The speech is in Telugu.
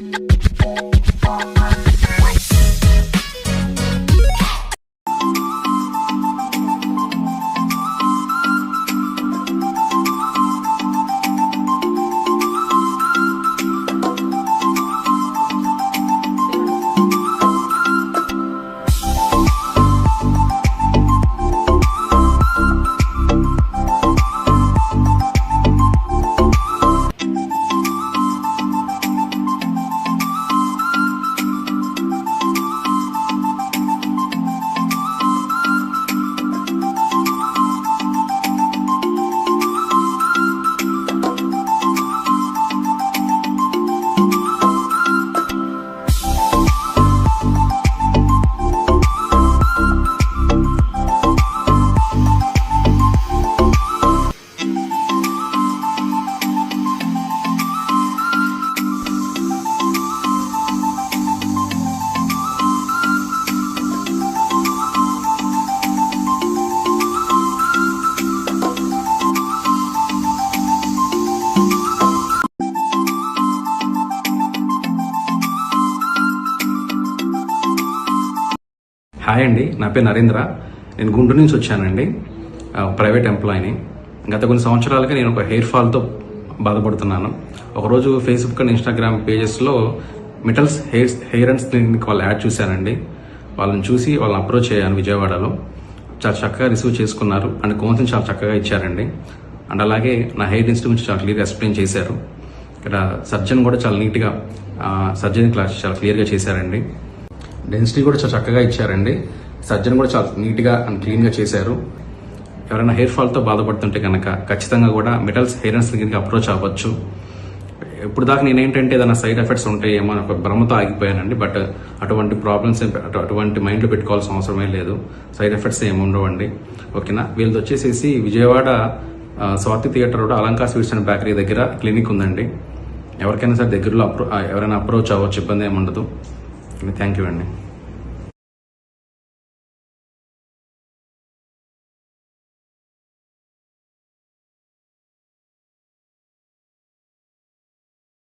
హాయ్ అండి, నా పేరు నరేంద్ర. నేను గుంటూరు నుంచి వచ్చానండి. ప్రైవేట్ ఎంప్లాయీని. గత కొన్ని సంవత్సరాలుగా నేను ఒక హెయిర్ ఫాల్తో బాధపడుతున్నాను. ఒకరోజు ఫేస్బుక్ అండ్ ఇన్స్టాగ్రామ్ పేజెస్లో మిటల్స్ హెయిర్ అండ్ క్లినిక్ వాళ్ళు యాడ్ చూశానండి. వాళ్ళని చూసి వాళ్ళని అప్రోచ్ అయ్యాను. విజయవాడలో చాలా చక్కగా రిసీవ్ చేసుకున్నారు అండ్ కౌన్సిలింగ్ చాలా చక్కగా ఇచ్చారండి. అండ్ అలాగే నా హెయిర్ ఇన్స్టిట్యూట్ గురించి చాలా క్లియర్గా ఎక్స్ప్లెయిన్ చేశారు. ఇక్కడ సర్జన్ కూడా చాలా నీట్గా సర్జరీ క్లాస్ చాలా క్లియర్గా చేశారండి. డెన్సిటీ కూడా చాలా చక్కగా ఇచ్చారండి. సర్జన్ కూడా చాలా నీట్గా అండ్ క్లీన్గా చేశారు. ఎవరైనా హెయిర్ ఫాల్తో బాధపడుతుంటే కనుక ఖచ్చితంగా కూడా మిటల్స్ హెయిర్ అండ్ స్కిన్కి అప్రోచ్ అవ్వచ్చు. ఇప్పుడు దాకా నేనేంటంటే ఏదైనా సైడ్ ఎఫెక్ట్స్ ఉంటాయేమో ఒక భ్రమతో ఆగిపోయానండి. బట్ అటువంటి ప్రాబ్లమ్స్ అటువంటి మైండ్లో పెట్టుకోవాల్సిన అవసరమే లేదు. సైడ్ ఎఫెక్ట్స్ ఏమి ఉండవండి. ఓకేనా. వీళ్ళది వచ్చేసేసి Vijayawada Swathi theatre road Alankar sweets and bakery దగ్గర క్లినిక్ ఉందండి. ఎవరికైనా సరే దగ్గరలో ఎవరైనా అప్రోచ్ అవ్వచ్చు, ఇబ్బంది ఏమి ఉండదు. థ్యాంక్ యూ అండి.